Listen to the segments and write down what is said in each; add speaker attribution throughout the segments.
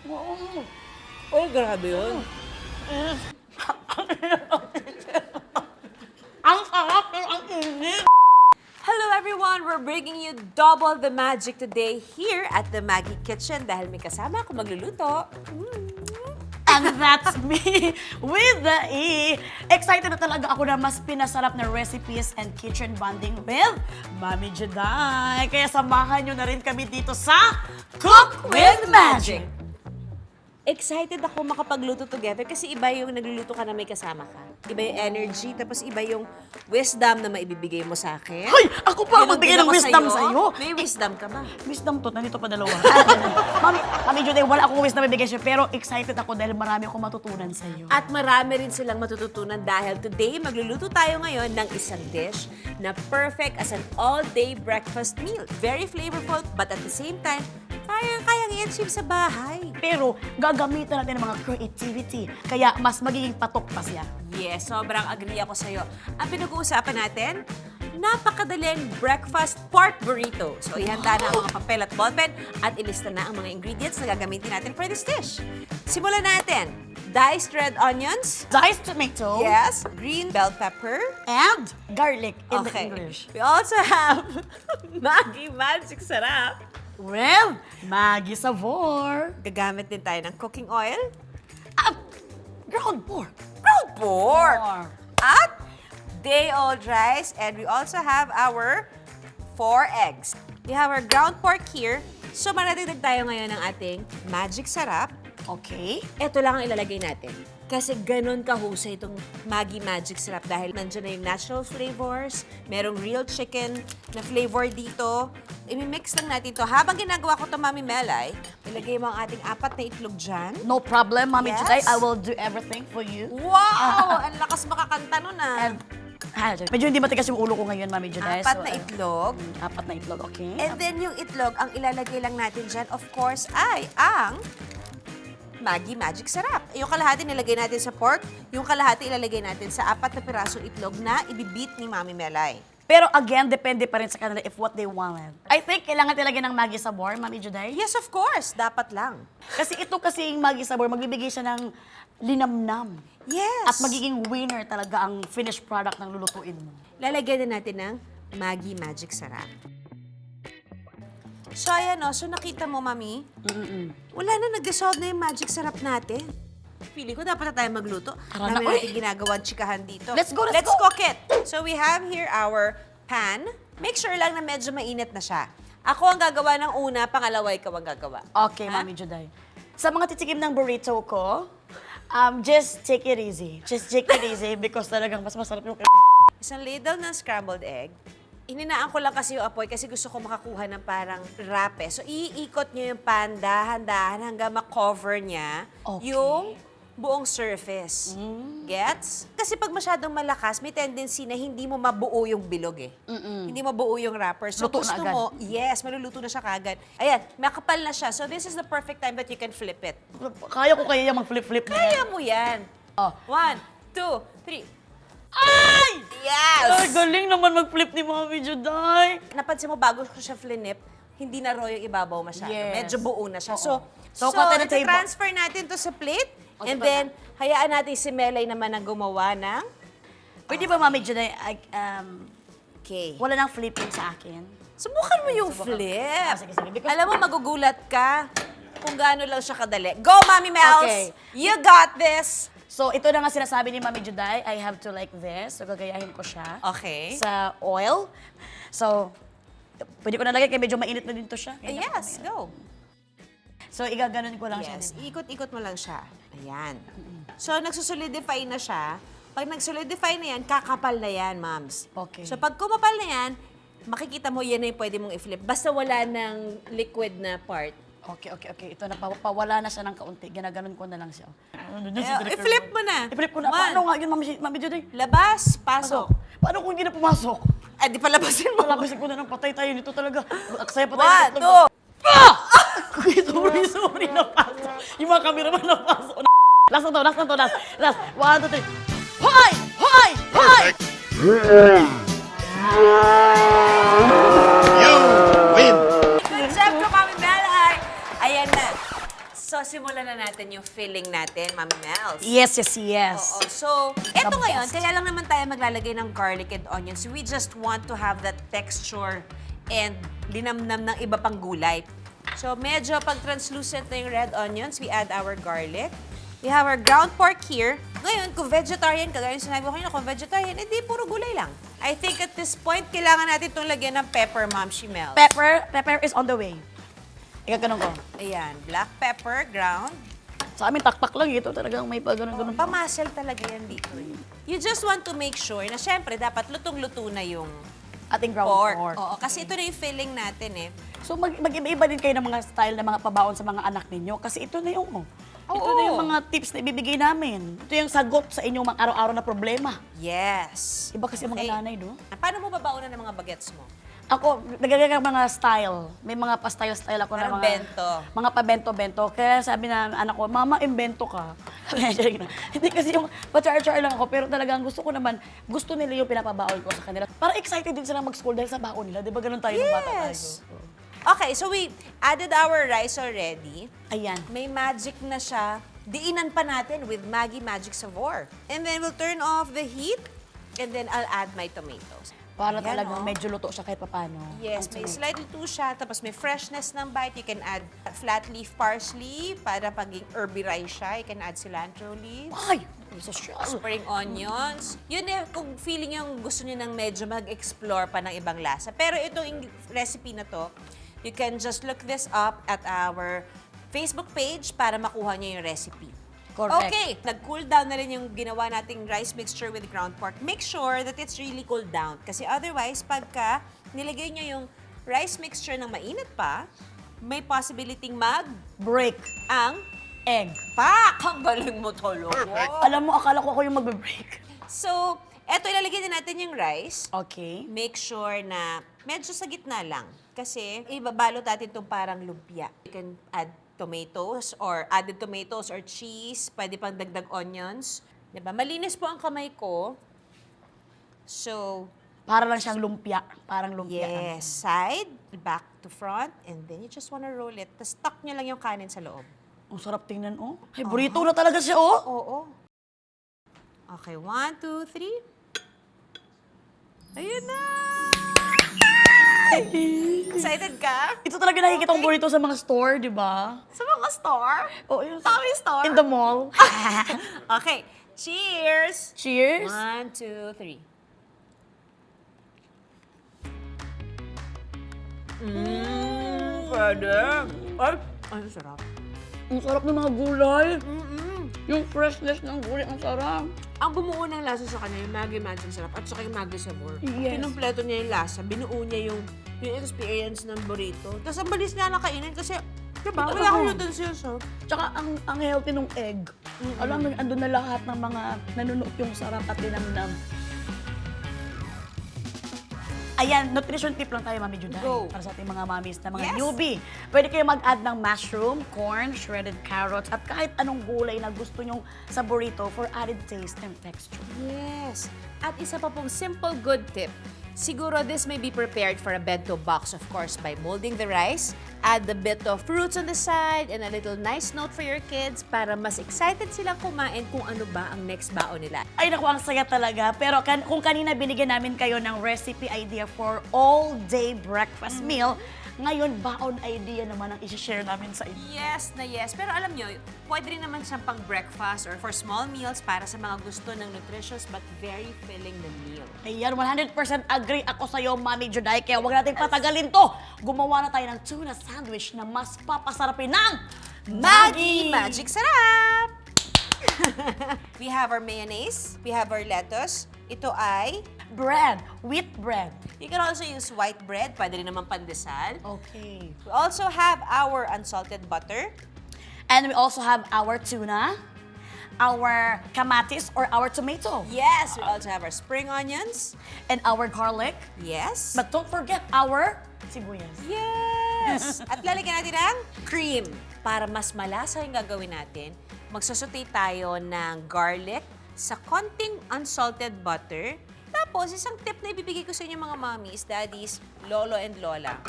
Speaker 1: Oo.
Speaker 2: Oh, grabe yun.
Speaker 1: Ang sarap pero ang init.
Speaker 2: Hello everyone! We're bringing you double the magic today here at the Maggie Kitchen dahil may kasama ako magluluto.
Speaker 1: And that's me with the E. Excited na talaga ako na mas pinasarap na recipes and kitchen bonding with Mami Juday. Kaya samahan nyo na rin kami dito sa Cook with Magic.
Speaker 2: Excited ako makapagluto together kasi iba yung nagluluto ka na may kasama ka. Iba yung energy, tapos iba yung wisdom na maibibigay mo sa akin.
Speaker 1: Hoy! Ako pa
Speaker 2: Yun ang
Speaker 1: magbigay
Speaker 2: din
Speaker 1: ng
Speaker 2: ako
Speaker 1: wisdom sa'yo.
Speaker 2: May wisdom ka ba?
Speaker 1: Wisdom to, nandito pa dalawa. Mami Juday, wala akong wisdom ibigay siya, pero excited ako dahil marami akong matutunan sa'yo.
Speaker 2: At marami rin silang matututunan dahil today magluluto tayo ngayon ng isang dish na perfect as an all-day breakfast meal. Very flavorful, but at the same time, kayang i-achieve sa bahay.
Speaker 1: Pero gagamitan natin ng mga creativity, kaya mas magiging patok pa siya.
Speaker 2: Yes, sobrang agree ako sa'yo. Ang pinag-uusapan natin, napakadaling breakfast pork burrito. So, ihanda na ang mga papel at ballpen at ilista na ang mga ingredients na gagamitin natin for this dish. Simulan natin. Diced red onions.
Speaker 1: Diced tomato.
Speaker 2: Yes. Green bell pepper.
Speaker 1: And garlic in the
Speaker 2: Okay.
Speaker 1: English.
Speaker 2: We also have Maggie Magic Sarap.
Speaker 1: Well, Maggie Savor.
Speaker 2: Gagamit din tayo ng cooking oil.
Speaker 1: Ground pork.
Speaker 2: Ground pork.
Speaker 1: Pork.
Speaker 2: At day-old rice. And we also have our 4 eggs. We have our ground pork here. So, manatitig tayo ngayon ng ating Magic Sarap.
Speaker 1: Okay.
Speaker 2: Ito lang ang ilalagay natin. Kasi ganun kahusay itong Maggie Magic Sarap dahil nandiyan na yung natural flavors, merong real chicken na flavor dito. I-mix lang natin ito. Habang ginagawa ko ito, Mami Melai, ilagay mo ang ating 4 na itlog dyan.
Speaker 1: No problem, Mami
Speaker 2: Yes.
Speaker 1: Juday. I will do everything for you.
Speaker 2: Wow! Ang lakas makakanta nun ah.
Speaker 1: Medyo hindi matigas yung ulo ko ngayon, Mami Juday.
Speaker 2: 4 na itlog.
Speaker 1: 4 na itlog, okay.
Speaker 2: And then yung itlog, ang ilalagay lang natin dyan, of course, ay ang Maggie Magic Sarap. Yung kalahati nilagay natin sa pork, yung kalahati ilalagay natin sa 4 na pirasong itlog na ibibit ni Mami Melai.
Speaker 1: Pero again, depende pa rin sa kanila if what they wanted. I think kailangan talaga ng Maggie Sabor, Mami Juday.
Speaker 2: Yes, of course. Dapat lang.
Speaker 1: Kasi ito kasi yung Maggie Sabor, magbibigay siya ng linamnam.
Speaker 2: Yes.
Speaker 1: At magiging winner talaga ang finished product ng lulutuin mo.
Speaker 2: Lalagyan na natin ng Maggie Magic Sarap. So, ayan o. So, nakita mo, Mami? Wala na, nag-dissolve na yung Magic Sarap natin. Pili ko, dapat na tayo magluto.
Speaker 1: Tara na,
Speaker 2: Dami natin ginagawang chikahan dito.
Speaker 1: Let's go, let's
Speaker 2: Let's
Speaker 1: go.
Speaker 2: cook it. So, we have here our pan. Make sure lang na medyo mainit na siya. Ako ang gagawa ng una, pangalawa ikaw ang gagawa.
Speaker 1: Okay,
Speaker 2: Ha?
Speaker 1: Mami Juday. Sa mga titikim ng burrito ko, just take it easy. Just take it easy because talagang mas masarap yung
Speaker 2: Isang ladle ng scrambled egg. Ininaan ko lang kasi yung apoy kasi gusto ko makakuha ng parang rape. So, iikot nyo yung pan dahan-dahan hanggang makover niya
Speaker 1: Okay.
Speaker 2: yung buong surface. Gets? Kasi pag masyadong malakas, may tendency na hindi mo mabuo yung bilog eh. Hindi mabuo yung wrapper. So,
Speaker 1: Luto na
Speaker 2: gusto
Speaker 1: agad.
Speaker 2: mo, yes, maluluto na siya kagad. Ayan, makapal na siya. So, this is the perfect time that you can flip it.
Speaker 1: Kaya ko kaya yung mag-flip-flip na yan.
Speaker 2: Kaya mo yan.
Speaker 1: Oh.
Speaker 2: 1, 2, 3.
Speaker 1: Ay!
Speaker 2: Yes!
Speaker 1: Ay, galing naman mag-flip ni Mami Juday.
Speaker 2: Napansin mo, bago ko siya flinip, hindi na raw yung ibabaw masyado.
Speaker 1: Yes.
Speaker 2: Medyo buo na siya.
Speaker 1: Oo.
Speaker 2: So
Speaker 1: So, cut on the table.
Speaker 2: transfer natin to sa plate. And then, hayaan natin si Melay naman ang gumawa ng...
Speaker 1: Pwede ba, Mami Juday,
Speaker 2: Okay.
Speaker 1: wala nang flipping sa akin?
Speaker 2: Subukan mo yung flip.
Speaker 1: Sige, sige. Because-
Speaker 2: Alam mo, magugulat ka kung gaano lang siya kadali. Go, Mami Mels!
Speaker 1: Okay.
Speaker 2: You got this!
Speaker 1: So, ito na nga sinasabi ni Mami Juday, I have to like this. So, gagayahin ko siya.
Speaker 2: Okay.
Speaker 1: Sa oil. So, pwede ko nalagay kaya medyo mainit na din to siya.
Speaker 2: Yes, go.
Speaker 1: So, igaganon ko lang
Speaker 2: Yes,
Speaker 1: siya.
Speaker 2: ikot-ikot mo lang siya. Ayan. So, nagsusolidify na siya. Pag nagsolidify na yan, kakapal na yan, moms.
Speaker 1: Okay.
Speaker 2: So, pag kumapal na yan, makikita mo yan na yung pwede mong i-flip. Basta wala ng liquid na part.
Speaker 1: Okay. Ito na, pawala na siya ng kaunti. Ginaganon ko na lang siya.
Speaker 2: I-flip mo na.
Speaker 1: I-flip ko na.
Speaker 2: One.
Speaker 1: Paano nga yun, Mami Juday?
Speaker 2: Labas, pasok.
Speaker 1: Paano kung hindi na pumasok?
Speaker 2: Ay, di palabasin mo.
Speaker 1: Palabasin ko na ng patay tayo nito talaga. Aksaya patay
Speaker 2: One,
Speaker 1: na itlog.
Speaker 2: two.
Speaker 1: Sorry, napasok. Yung mga cameraman napasok. Last na to. Last. 1, 2, 3. Hoy!
Speaker 2: Good chef ko, Mami Melay. Ayan na. So, So, simulan na natin yung filling natin, Mami Mels.
Speaker 1: Yes, yes, yes.
Speaker 2: Oo. So, eto
Speaker 1: The
Speaker 2: ngayon,
Speaker 1: best.
Speaker 2: kaya lang naman tayo maglalagay ng garlic and onions. We just want to have that texture and linamnam ng iba pang gulay. So, medyo pag translucent na yung red onions, we add our garlic. We have our ground pork here. Ngayon, kung vegetarian ka, gaya yung sinabi ko kanina, kung vegetarian, edi puro gulay lang. I think at this point, kailangan natin itong lagyan ng pepper, Ma'am Shimel.
Speaker 1: Pepper is on the way. Ikaganon ko.
Speaker 2: Ayan, black pepper, ground.
Speaker 1: Sa amin, takpak lang ito. Talagang may pagganon-ganon.
Speaker 2: Pamasel talaga yan dito. You just want to make sure na syempre, dapat lutong-luto na yung
Speaker 1: Ating ground
Speaker 2: pork.
Speaker 1: pork.
Speaker 2: Oo, kasi ito na yung filling natin eh.
Speaker 1: So mag-iba-iba din kayo ng mga style na mga pabaon sa mga anak ninyo. Kasi ito na yung, ito na yung mga tips na ibibigay namin. Ito yung sagot sa inyong mga araw-araw na problema.
Speaker 2: Yes.
Speaker 1: Iba kasi
Speaker 2: Okay.
Speaker 1: mga nanay, no?
Speaker 2: Paano mo babaunan ng mga bagets mo?
Speaker 1: Ako, nagagawa mga style. May mga pa-style-style ako na
Speaker 2: Parang
Speaker 1: mga...
Speaker 2: bento.
Speaker 1: Mga pa-bento-bento. Kaya sabi na anak ko, Mama, imbento ka. Hindi kasi yung pa-char-char lang ako. Pero talagang gusto ko naman, gusto nila yung pinapabaon ko sa kanila. Para excited din silang mag-school dahil sa baon nila. Di ba ganun tayo ng bata tayo?
Speaker 2: Yes. Okay, so we added our rice already.
Speaker 1: Ayan.
Speaker 2: May magic na siya. Diinan pa natin with Maggi Magic Savor. And then we'll turn off the heat. And then I'll add my tomatoes.
Speaker 1: Para
Speaker 2: Ayan,
Speaker 1: talagang medyo luto siya kahit papano.
Speaker 2: Yes, may slightly luto siya, tapos may freshness ng bite. You can add flat leaf parsley para paging herby rice siya. You can add cilantro leaves.
Speaker 1: Ay! Social.
Speaker 2: Spring onions. Yun eh, kung feeling yung gusto niyo nang medyo mag-explore pa ng ibang lasa. Pero itong recipe na to, you can just look this up at our Facebook page para makuha niyo yung recipe.
Speaker 1: Correct.
Speaker 2: Okay, nag-cool down na rin yung ginawa nating rice mixture with ground pork. Make sure that it's really cooled down. Kasi otherwise, pagka nilagay nyo yung rice mixture ng mainit pa, may possibility
Speaker 1: Break.
Speaker 2: ang
Speaker 1: Egg.
Speaker 2: pak! Ang galing mo, Tolo.
Speaker 1: Alam mo, akala ko ako yung magbe-break.
Speaker 2: So, eto, ilalagay din natin yung rice.
Speaker 1: Okay.
Speaker 2: Make sure na medyo sa gitna lang. Kasi ibabalot natin itong parang lumpia. You can add tomatoes or added tomatoes or cheese. Pwede pang dagdag onions. Diba? Malinis po ang kamay ko. So,
Speaker 1: Para lang siyang lumpia. Parang lumpia.
Speaker 2: yes. Side, back to front, and then you just wanna roll it. Tapos tuck nyo lang yung kanin sa loob.
Speaker 1: Ang sarap tingnan, oh. Ay, burrito na talaga siya, oh.
Speaker 2: Oo. Okay, 1, 2, 3. Ayun na! Excited ka?
Speaker 1: Ito talaga nakikita kong burrito sa mga store, di ba?
Speaker 2: Sa mga store?
Speaker 1: Oh, yun.
Speaker 2: Sa store?
Speaker 1: In the mall.
Speaker 2: Okay, cheers!
Speaker 1: Cheers.
Speaker 2: 1, 2, 3. Pwede. Ay, ang sarap.
Speaker 1: Ang sarap ng mga gulay. Yung freshness ng gulay, ang sarap.
Speaker 2: Ang bumuo ng lasa sa kanya, yung Maggi Magic sarap at saka yung Maggi Sabor.
Speaker 1: Yes.
Speaker 2: Kinumpleto niya yung lasa, binuo niya yung experience ng burrito. Tapos ang balis niya nakainin kasi, diba, wala kang utensils.
Speaker 1: Tsaka ang healthy ng egg. Alam mo, andun na lahat ng mga nanunuot yung sarap at linamnam. Ayan, nutrition tip lang tayo, Mami Judy.
Speaker 2: Go.
Speaker 1: Para sa ating mga mommies na
Speaker 2: Yes.
Speaker 1: mga newbie. Pwede kayo mag-add ng mushroom, corn, shredded carrots, at kahit anong gulay na gusto nyong sa burrito for added taste and texture.
Speaker 2: Yes. At isa pa pong simple good tip. Siguro this may be prepared for a bento box, of course, by molding the rice, add a bit of fruits on the side, and a little nice note for your kids para mas excited silang kumain kung ano ba ang next baon nila.
Speaker 1: Ay naku, ang saya talaga. Pero kung kanina binigyan namin kayo ng recipe idea for all-day breakfast meal, ngayon baon idea naman ang isi-share namin sa inyo.
Speaker 2: Yes na yes. Pero alam nyo, pwede rin naman siyang pang breakfast or for small meals para sa mga gusto ng nutritious but very filling na meal.
Speaker 1: Ayan, 100% agree ako sa'yo, Mami Juday. Kaya huwag natin patagalin to. Gumawa na tayo ng tuna sandwich na mas papasarapin ng
Speaker 2: Maggi Magic Sarap! We have our mayonnaise. We have our lettuce. Ito ay,
Speaker 1: bread, wheat bread.
Speaker 2: you can also use white bread. Pwede rin naman pandesal.
Speaker 1: Okay.
Speaker 2: We also have our unsalted butter.
Speaker 1: And we also have our tuna, our kamatis or our tomato,
Speaker 2: Yes, we also have our spring onions.
Speaker 1: and our garlic.
Speaker 2: Yes.
Speaker 1: But don't forget our sibuyas.
Speaker 2: Yes! At lalagyan natin ng cream. Para mas malasa yung gagawin natin, magsasaute tayo ng garlic sa konting unsalted butter. Tapos, isang tip na ibibigay ko sa inyo mga mommies, daddies, lolo and lola.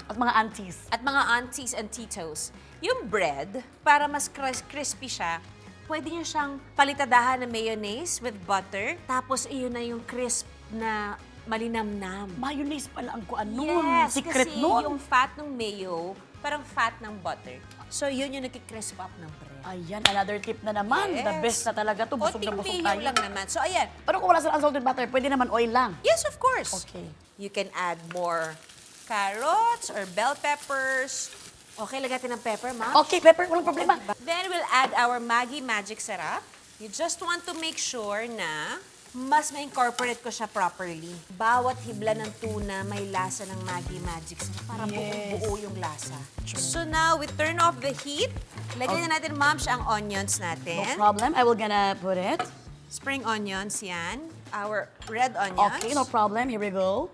Speaker 1: At mga aunties.
Speaker 2: At mga aunties and titos. Yung bread, para mas crispy siya, pwede nyo siyang palitadahan ng mayonnaise with butter. Tapos iyon na yung crisp na malinamnam.
Speaker 1: Mayonnaise pala ang kuan nun.
Speaker 2: Yes,
Speaker 1: Secret
Speaker 2: kasi
Speaker 1: nun.
Speaker 2: yung fat ng mayo, parang fat ng butter. So yun yung nagkikrisp up ng bread.
Speaker 1: Ayan, another tip na naman.
Speaker 2: Yes.
Speaker 1: The best na talaga to. Busog na busog
Speaker 2: Konting
Speaker 1: tayo.
Speaker 2: mayo lang naman. So ayan.
Speaker 1: Pero kung wala silang unsalted butter, pwede naman oil lang.
Speaker 2: Yes, of course.
Speaker 1: Okay.
Speaker 2: You can add more carrots or bell peppers. Okay, lagatin ng pepper, ma.
Speaker 1: Okay, pepper, walang problema.
Speaker 2: Then we'll add our Maggi Magic Sarap. You just want to make sure na mas ma-incorporate ko siya properly. Bawat hibla ng tuna may lasa ng Maggi Magic Sarap para
Speaker 1: Yes.
Speaker 2: buo yung lasa. So now, we turn off the heat. Lagyan na natin, ma'am, ang onions
Speaker 1: No
Speaker 2: natin.
Speaker 1: problem. I will gonna put it.
Speaker 2: Spring onions, yan. Our red onions.
Speaker 1: Okay, no problem. Here we go.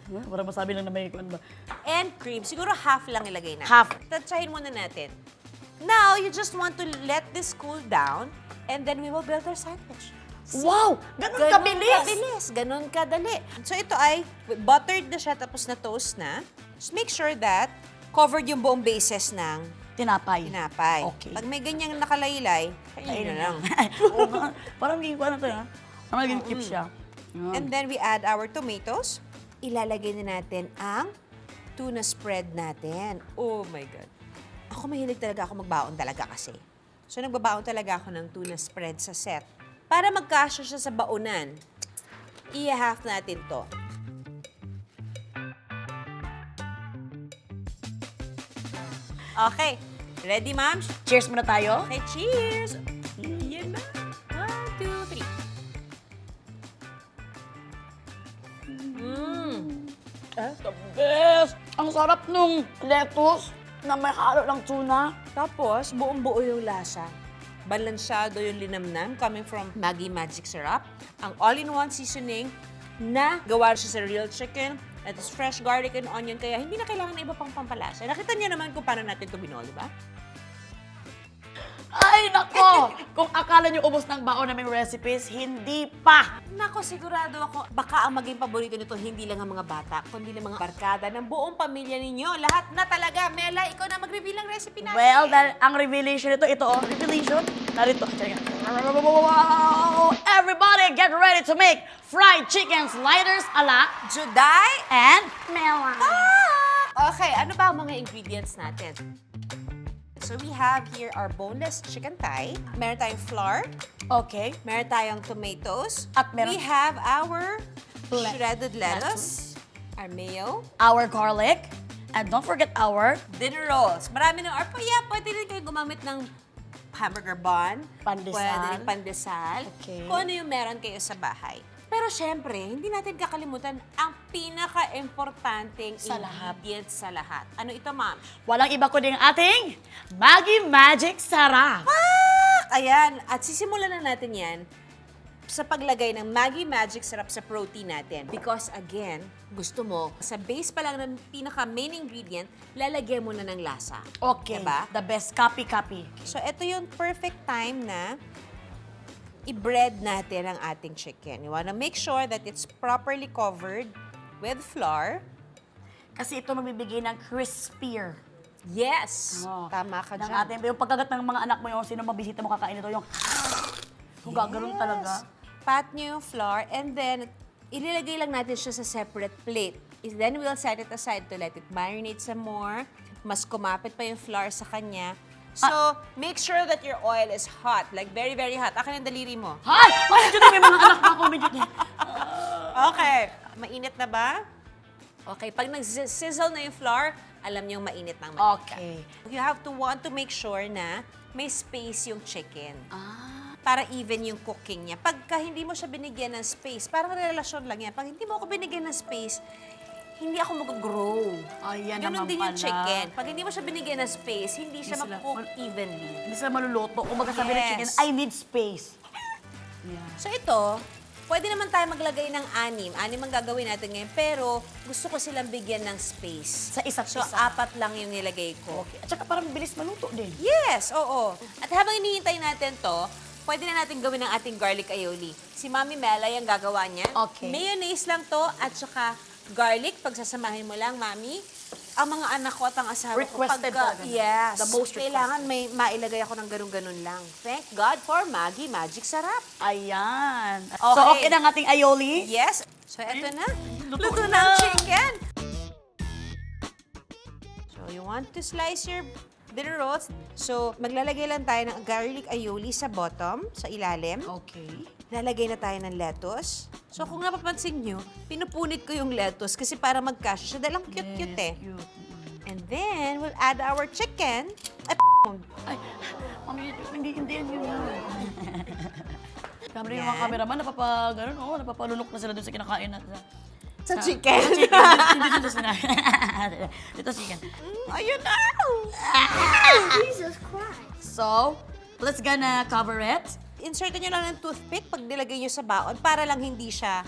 Speaker 1: Wala masabi lang na may kuan ba?
Speaker 2: And cream. Siguro half lang ilagay na.
Speaker 1: Half.
Speaker 2: Tatsahin muna natin. Now, you just want to let this cool down and then we will build our sandwich.
Speaker 1: Wow! Ganun kabilis!
Speaker 2: Kabilis. Ganun kadali. So ito ay buttered na siya tapos na toast na. Just make sure that covered yung buong bases ng
Speaker 1: Tinapay.
Speaker 2: tinapay.
Speaker 1: Okay.
Speaker 2: Pag may ganyang nakalaylay, kainin na lang.
Speaker 1: Oo nga. Parang magiging kuan na to, ha? Parang magiging keep siya. Yan.
Speaker 2: And then we add our tomatoes. Ilalagay na natin ang tuna spread natin. Oh my God. Ako mahilig talaga ako magbaon talaga kasi. So nagbabaon talaga ako ng tuna spread sa set. Para magkasya siya sa baonan, i-half natin to. Okay. Ready, ma'am?
Speaker 1: Cheers muna tayo.
Speaker 2: Okay, cheers! Yan na. 1, 2, 3.
Speaker 1: The best! Ang sarap nung lettuce na may halo ng tuna.
Speaker 2: Tapos, buong-buo yung lasa. Balansyado yung linamnam coming from Maggi Magic Syrup. Ang all-in-one seasoning na gawa siya sa real chicken. At is fresh garlic and onion, kaya hindi na kailangan ng iba pang pampalasa. Nakita niyo naman kung paano natin ito binol, di ba?
Speaker 1: Ay, nako! Kung akala niyo ubos ng baon naming recipes, hindi pa!
Speaker 2: Nako, sigurado ako, baka ang maging paborito nito hindi lang ang mga bata, kundi lang mga barkada ng buong pamilya ninyo. Lahat na talaga. Mela, ikaw na mag-reveal ng recipe natin.
Speaker 1: Well, dahil ang revelation ito oh, revelation, narito. Wow! Everybody get ready to make fried chicken sliders ala
Speaker 2: Juday
Speaker 1: and Melai.
Speaker 2: Okay, ano ba ang mga ingredients natin? So we have here our boneless chicken thigh. Meron tayong flour.
Speaker 1: Okay.
Speaker 2: Meron tayong tomatoes.
Speaker 1: At meron-
Speaker 2: We have our
Speaker 1: Le-
Speaker 2: shredded lettuce. Our mayo.
Speaker 1: Our garlic. And don't forget our
Speaker 2: Dinner rolls. Marami na. Or pwede rin kayo gumamit ng hamburger bun.
Speaker 1: Pandesal.
Speaker 2: Pwede rin pandesal.
Speaker 1: Okay.
Speaker 2: Kung ano yung meron kayo sa bahay. Pero syempre, hindi natin kakalimutan ang pinaka-importanting
Speaker 1: Sa lahat.
Speaker 2: ingredient sa lahat. Ano ito, ma'am?
Speaker 1: walang iba kundi ang ating Maggi Magic Sarap.
Speaker 2: Ayan. At sisimulan na natin yan sa paglagay ng Maggi Magic Sarap sa protein natin. Because again, gusto mo, sa base pa lang ng pinaka-main ingredient, lalagyan mo na ng lasa.
Speaker 1: Okay.
Speaker 2: Diba?
Speaker 1: The best copy.
Speaker 2: So, ito yung perfect time na i-bread natin ang ating chicken. You wanna make sure that it's properly covered with flour.
Speaker 1: Kasi ito magbibigay ng crispier.
Speaker 2: Yes!
Speaker 1: Oh.
Speaker 2: Tama ka
Speaker 1: Ng
Speaker 2: dyan.
Speaker 1: ating, yung pagkagat ng mga anak mo, yung sino mabisita mo kakain ito, yung gaganon talaga.
Speaker 2: Pat nyo yung flour and then ililagay lang natin siya sa separate plate. Then we'll set it aside to let it marinate some more. Mas kumapit pa yung flour sa kanya. So, make sure that your oil is hot. Like, very, very hot. Akin ang daliri mo.
Speaker 1: Hay! Medyo na may mga anak pa ako, medyo na.
Speaker 2: Okay. Mainit na ba? Okay. Pag nag-sizzle na yung flour, alam niyong mainit ng mainit.
Speaker 1: Okay.
Speaker 2: You have to want to make sure na may space yung chicken.
Speaker 1: Ah.
Speaker 2: Para even yung cooking niya. Pagka hindi mo siya binigyan ng space, parang relasyon lang yan. Pag hindi mo ako binigyan ng space, hindi ako mag-grow.
Speaker 1: Ayan
Speaker 2: Ganun
Speaker 1: naman
Speaker 2: din yung
Speaker 1: pala.
Speaker 2: chicken. Pag hindi mo siya binigyan ng space, hindi siya
Speaker 1: sila-
Speaker 2: mag-cook evenly.
Speaker 1: Hindi sila maluluto. Kung baga sabi ng
Speaker 2: Yes.
Speaker 1: chicken, I need space. Yeah.
Speaker 2: So ito, pwede naman tayo maglagay ng anim. Anim ang gagawin natin ngayon. Pero gusto ko silang bigyan ng space.
Speaker 1: Sa isa't
Speaker 2: So,
Speaker 1: isa.
Speaker 2: 4 lang yung nilagay ko.
Speaker 1: Okay. At saka parang bilis maluto din.
Speaker 2: Yes, oo. At habang hinihintay natin to, pwede na natin gawin ang ating garlic aioli. Si Mami Melai ang gagawa niyan.
Speaker 1: Okay.
Speaker 2: Mayonnaise lang to at saka garlic, pagsasamahin mo lang, Mami. Ang mga anak ko at ang asawa ko,
Speaker 1: Requested talaga.
Speaker 2: yes,
Speaker 1: The most requested.
Speaker 2: kailangan may mailagay ako ng ganun-ganun lang. Thank God for Maggi Magic Sarap.
Speaker 1: Ayan.
Speaker 2: Okay.
Speaker 1: So, okay na ang ating aioli?
Speaker 2: Yes. So, eto na.
Speaker 1: Luto
Speaker 2: Luto
Speaker 1: na.
Speaker 2: na ang chicken. So, you want to slice your bitter rolls. So, maglalagay lang tayo ng garlic aioli sa bottom, sa ilalim.
Speaker 1: Okay.
Speaker 2: Lalagay na tayo ng lettuce. So, kung napapansin nyo, pinupunit ko yung lettuce kasi para magkasya siya. Dahil ang cute-cute eh.
Speaker 1: Cute.
Speaker 2: And then, we'll add our chicken.
Speaker 1: Ay, mami, hindi yan yun. Kamera yung mga cameraman, napapalunok na sila dun sa kinakain natin.
Speaker 2: Sa chicken.
Speaker 1: Hindi dito sila. Dito chicken.
Speaker 2: Ayun na!
Speaker 3: Jesus Christ.
Speaker 1: So, let's gonna cover it.
Speaker 2: Insert nyo lang ng toothpick pag nilagay nyo sa baon para lang hindi siya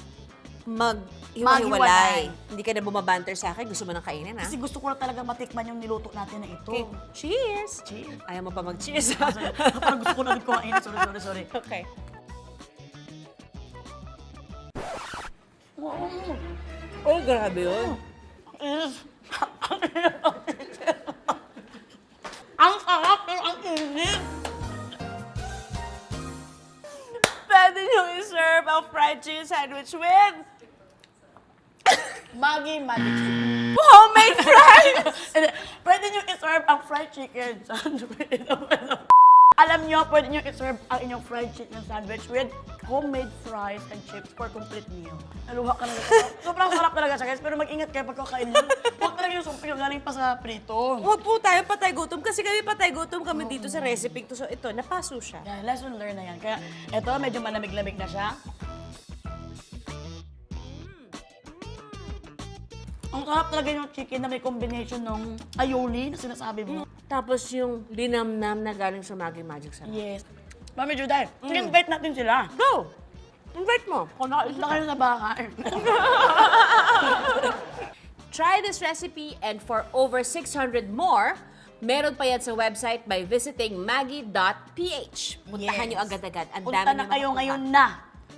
Speaker 1: Maghiwalay.
Speaker 2: maghiwalay. Hindi ka na bumabanter sa akin. Gusto mo nang kainin, ha?
Speaker 1: Kasi gusto ko na talaga matikman yung niluto natin na ito.
Speaker 2: Okay. Cheers!
Speaker 1: Cheers.
Speaker 2: Ayaw mo pa mag-cheers,
Speaker 1: Parang gusto ko na rin kumain. Sorry.
Speaker 2: Okay. Oh, grabe yun.
Speaker 1: Ang sarap pero ang init.
Speaker 2: Pwede nyo i-serve ang fried chicken sandwich with
Speaker 1: Maggi magic.
Speaker 2: homemade fries!
Speaker 1: Pwede nyo i-serve ang fried chicken sandwich. Alam nyo, pwede nyo i-serve ang inyong fried chicken sandwich with homemade fries and chips for complete meal. Naluha ka na. Sobrang sarap talaga siya, guys. Pero mag-ingat kayo pagkakain nyo. Huwag talaga yung sumping yung galing pa sa prito.
Speaker 2: Huwag po tayo patay gutom kasi kami patay gutom kami dito sa recipe to. So ito, napaso siya.
Speaker 1: Yeah, lesson learned na yan. Kaya eto, medyo malamig-lamig na siya. Ang sarap talaga yung chicken na may combination ng aioli na sinasabi mo.
Speaker 2: Tapos yung linamnam na galing sa Maggi Magic Sarap.
Speaker 1: Yes. Mami Juday, invite natin sila.
Speaker 2: Go! Invite mo.
Speaker 1: Kung nakita kayo sa bahay.
Speaker 2: Try this recipe and for over 600 more, meron pa yan sa website by visiting maggi.ph. Puntahan
Speaker 1: Yes.
Speaker 2: nyo agad-agad. Ang
Speaker 1: Punta
Speaker 2: dami
Speaker 1: na
Speaker 2: nyo
Speaker 1: kayo
Speaker 2: makukuha.
Speaker 1: ngayon na.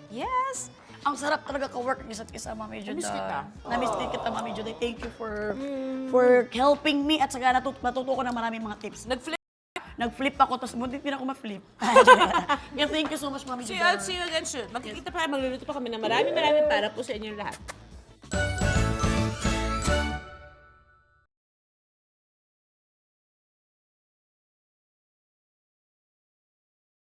Speaker 2: Yes!
Speaker 1: Ang sarap talaga ka-work ng isa't isa, Mami Juday.
Speaker 2: Namiss kita.
Speaker 1: Namiss din kita, Mami Juday. Thank you for helping me at saka natuto ko ng maraming mga tips. Nag-flip ako, tapos muntik din ako ma-flip. Yeah, thank you so much, Mami Juday.
Speaker 2: See you again soon. Magkikita pa, magluluto pa kami ng marami para po sa inyong lahat.